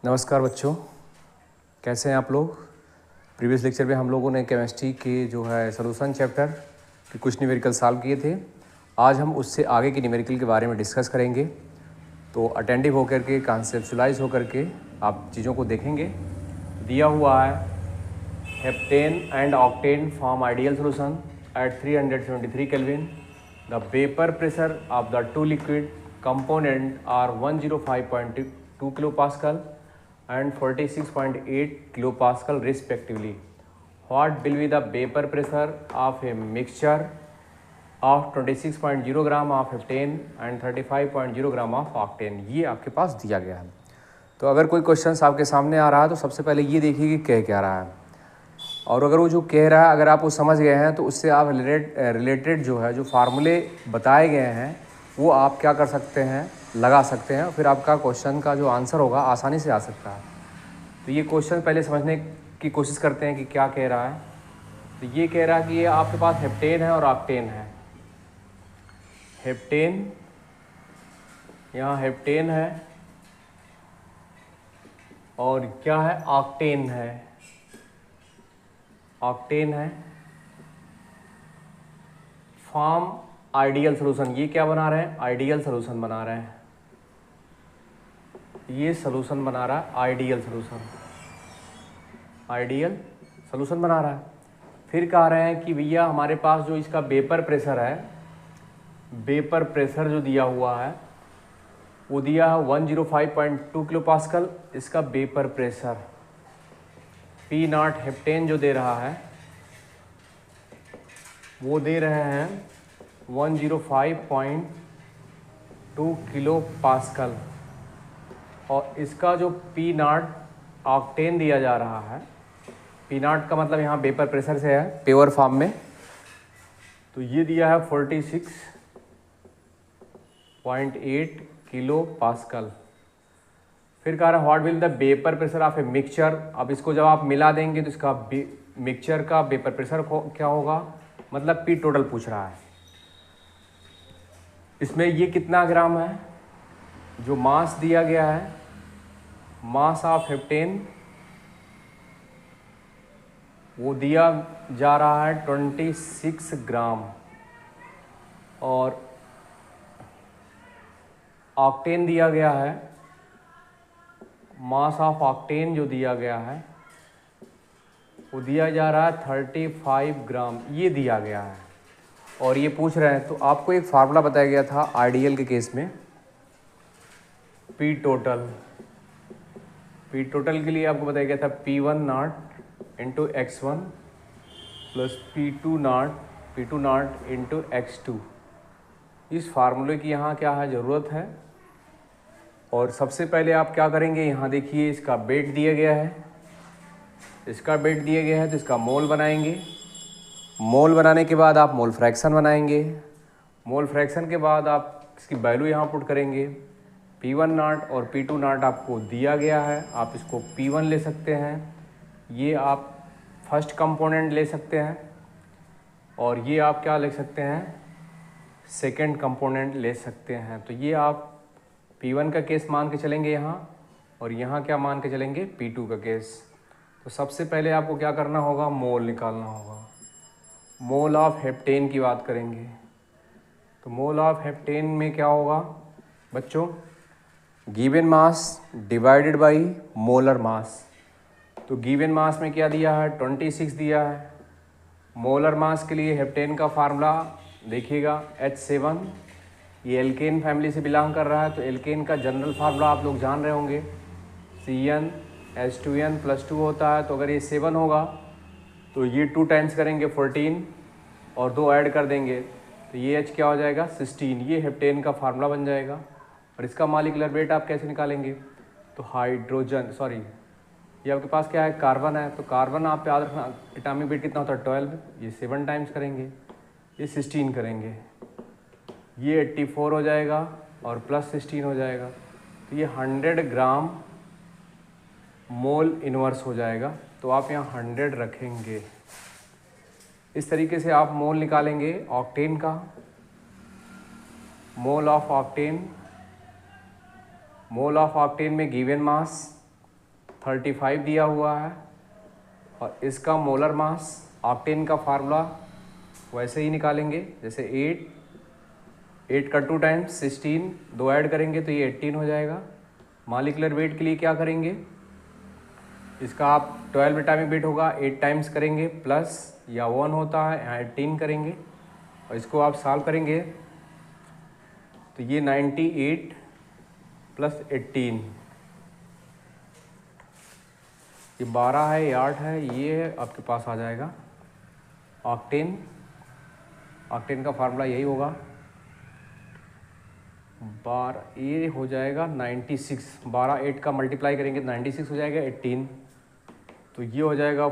नमस्कार बच्चों, कैसे हैं आप लोग। प्रीवियस लेक्चर में हम लोगों ने केमिस्ट्री के जो है सॉल्यूशन चैप्टर के कुछ न्यूमेरिकल सॉल्व किए थे। आज हम उससे आगे के न्यूमेरिकल के बारे में डिस्कस करेंगे। तो अटेंटिव होकर के, कॉन्सेप्चुलाइज होकर के आप चीज़ों को देखेंगे। दिया हुआ है heptane and octane form ideal solution at 373 kelvin. The vapour pressure of the two liquid component are 105.2 kilopascal and 46.8 kilopascal respectively. What will be the vapor pressure of a mixture of 26.0 gram of heptane and 35.0 gram of octane? ये आपके पास दिया गया है। तो अगर कोई question आपके सामने आ रहा है तो सबसे पहले ये देखिए कि कह क्या रहा है, और अगर वो जो कह रहा है अगर आप वो समझ गए हैं तो उससे आप रिलेटेड जो है जो फार्मूले बताए गए हैं वो आप क्या कर सकते हैं, लगा सकते हैं। फिर आपका क्वेश्चन का जो आंसर होगा आसानी से आ सकता है। तो ये क्वेश्चन पहले समझने की कोशिश करते हैं कि क्या कह रहा है। तो ये कह रहा है कि ये आपके पास हेप्टेन है और ऑक्टेन है। हेप्टेन, यहाँ हेप्टेन है और क्या है, ऑक्टेन है। ऑक्टेन है, फॉर्म आइडियल सोल्यूशन। ये क्या बना रहे हैं, आइडियल सोल्यूशन बना रहे हैं। ये सोल्यूशन बना रहा है, आइडियल सोल्यूशन, आइडियल सोल्यूशन बना रहा है। फिर कह रहे हैं कि भैया हमारे पास जो इसका वेपर प्रेशर है, वेपर प्रेशर जो दिया हुआ है वो दिया है 105.2 किलोपास्कल। इसका vapour pressure P not heptane जो दे रहा है वो दे रहे हैं 105.2 किलोपास्कल, और इसका जो पी नॉट ऑक्टेन दिया जा रहा है, पी नॉट का मतलब यहाँ वेपर प्रेशर से है प्योर फॉर्म में, तो ये दिया है 46.8 किलो पास्कल। फिर कह रहा है what will the vapour pressure of a mixture. अब इसको जब आप मिला देंगे तो इसका मिक्सचर का वेपर प्रेशर क्या होगा, मतलब पी टोटल पूछ रहा है। इसमें ये कितना ग्राम है, जो मास दिया गया है, मास ऑफ हेप्टेन वो दिया जा रहा है 26 ग्राम, और ऑक्टेन दिया गया है, मास ऑफ ऑक्टेन जो दिया गया है वो दिया जा रहा है 35 ग्राम, ये दिया गया है। और ये पूछ रहे हैं तो आपको एक फार्मूला बताया गया था आइडियल के केस में, पी टोटल। पी टोटल के लिए आपको बताया गया था P1 not into X1 plus P2 not into X2। इस फार्मूले की यहाँ क्या है, ज़रूरत है। और सबसे पहले आप क्या करेंगे, यहाँ देखिए इसका वेट दिया गया है, इसका वेट दिया गया है तो इसका मोल बनाएंगे। मोल बनाने के बाद आप मोल फ्रैक्शन बनाएंगे। मोल फ्रैक्शन के बाद आप इसकी वैल्यू यहाँ पुट करेंगे। P1 नॉट और P2 नॉट आपको दिया गया है, आप इसको P1 ले सकते हैं, ये आप फर्स्ट कंपोनेंट ले सकते हैं, और ये आप क्या ले सकते हैं, सेकंड कंपोनेंट ले सकते हैं। तो ये आप P1 का केस मान के चलेंगे यहाँ, और यहाँ क्या मान के चलेंगे, P2 का केस। तो सबसे पहले आपको क्या करना होगा, मोल निकालना होगा। मोल ऑफ हेप्टेन की बात करेंगे तो मोल ऑफ हेप्टेन में क्या होगा बच्चों, given mass divided by molar mass. तो गिवन मास में क्या दिया है, 26 दिया है। मोलर मास के लिए हेप्टेन का फार्मूला देखिएगा H7, ये एल्केन फैमिली से बिलोंग कर रहा है, तो एल्केन का जनरल फार्मूला आप लोग जान रहे होंगे, CnH2n+2 होता है। तो अगर ये 7 होगा तो ये 2 टाइम्स करेंगे 14 और 2 ऐड कर देंगे तो ये H क्या हो जाएगा, 16। ये हेप्टेन का फार्मूला बन जाएगा। और इसका मॉलिक्यूलर वेट आप कैसे निकालेंगे, तो हाइड्रोजन, सॉरी ये आपके पास क्या है, कार्बन है, तो कार्बन आप याद रखना एटॉमिक वेट कितना होता है, 12। ये 7 टाइम्स करेंगे, ये 16 करेंगे, ये 84 हो जाएगा और प्लस 16 हो जाएगा, तो ये 100 ग्राम मोल इनवर्स हो जाएगा। तो आप यहाँ 100 रखेंगे, इस तरीके से आप मोल निकालेंगे ऑक्टेन का। मोल ऑफ ऑक्टेन में गिवन मास 35 दिया हुआ है और इसका मोलर मास, ऑक्टेन का फार्मूला वैसे ही निकालेंगे जैसे 8 का 2 टाइम्स 16, 2 ऐड करेंगे तो ये 18 हो जाएगा। मॉलिक्यूलर वेट के लिए क्या करेंगे, इसका आप 12 एटॉमिक वेट होगा, 8 टाइम्स करेंगे प्लस या 1 होता है, यहाँ 18 करेंगे और इसको आप सॉल्व करेंगे तो ये 98 प्लस 18, ये 12 है, ये 8 है, ये आपके पास आ जाएगा ऑक्टेन का फार्मूला यही होगा 12, ये हो जाएगा 96, 12 8 का मल्टीप्लाई करेंगे 96 हो जाएगा 18, तो ये हो जाएगा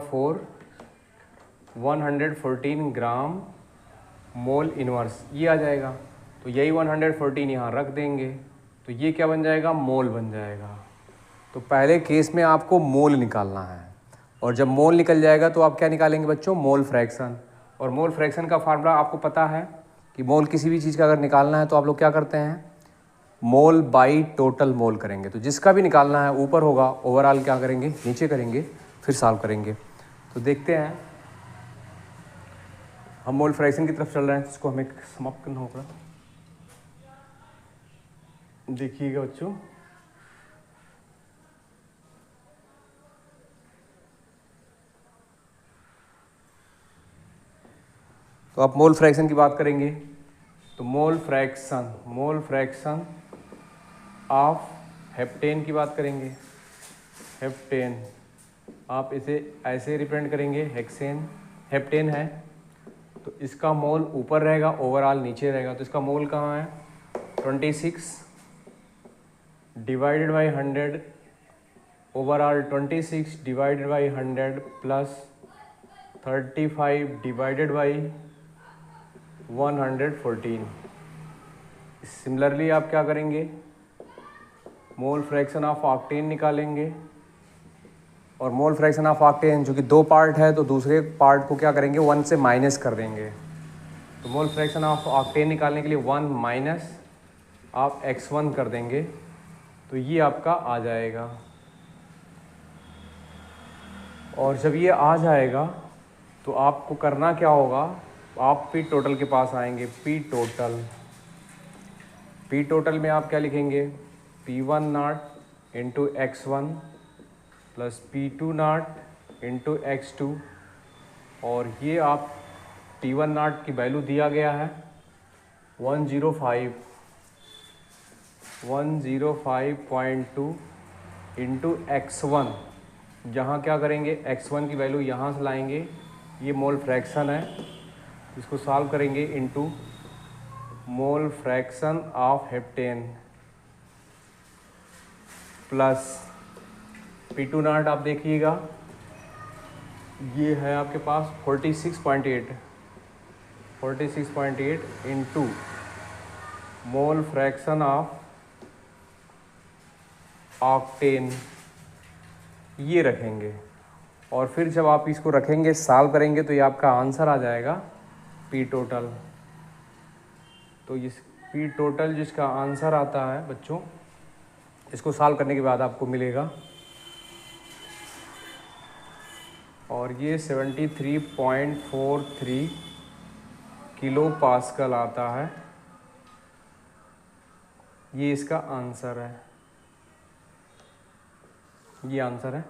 114 ग्राम मोल इनवर्स, ये आ जाएगा। तो यही 114 यहाँ रख देंगे तो ये क्या बन जाएगा, मोल बन जाएगा। तो पहले केस में आपको मोल निकालना है और जब मोल निकल जाएगा तो आप क्या निकालेंगे बच्चों, मोल फ्रैक्शन। और मोल फ्रैक्शन का फार्मूला आपको पता है कि मोल किसी भी चीज़ का अगर निकालना है तो आप लोग क्या करते हैं, मोल बाई टोटल मोल करेंगे। तो जिसका भी निकालना है ऊपर होगा, ओवरऑल क्या करेंगे नीचे करेंगे, फिर सॉल्व करेंगे। तो देखते हैं, हम मोल फ्रैक्शन की तरफ चल रहे हैं, इसको हमें समाप्त करना होगा। देखिएगा बच्चों, तो आप मोल फ्रैक्शन की बात करेंगे तो मोल फ्रैक्शन ऑफ हेप्टेन की बात करेंगे। हेप्टेन आप इसे ऐसे रिप्रेजेंट करेंगे, हेप्टेन है तो इसका मोल ऊपर रहेगा, ओवरऑल नीचे रहेगा। तो इसका मोल कहाँ है, 26 divided by 100, overall 26 divided by 100 plus 35 divided by 114। Similarly आप क्या करेंगे, मोल फ्रैक्शन ऑफ ऑक्टेन निकालेंगे और मोल फ्रैक्शन ऑफ ऑक्टेन जो कि 2 पार्ट है तो दूसरे पार्ट को क्या करेंगे, 1 से माइनस कर देंगे। तो मोल फ्रैक्शन ऑफ ऑक्टेन निकालने के लिए 1 माइनस आप x1 कर देंगे तो ये आपका आ जाएगा। और जब ये आ जाएगा तो आपको करना क्या होगा, आप पी टोटल के पास आएंगे। पी टोटल में आप क्या लिखेंगे, P1 not into x1 plus P2 not into x2 और ये आप P1 नॉट की वैल्यू दिया गया है 105.2 इंटू x1, जहाँ क्या करेंगे x1 की वैल्यू यहाँ से लाएंगे, ये मोल फ्रैक्शन है, इसको सॉल्व करेंगे into mole fraction of heptane plus P2 not आप देखिएगा ये है आपके पास 46.8 into mole fraction of octane, ये रखेंगे और फिर जब आप इसको रखेंगे सॉल्व करेंगे तो ये आपका आंसर आ जाएगा पी टोटल। तो इस पी टोटल जिसका आंसर आता है बच्चों, इसको सॉल्व करने के बाद आपको मिलेगा और ये 73.43 किलो पास्कल आता है, ये इसका आंसर है, ये आंसर है।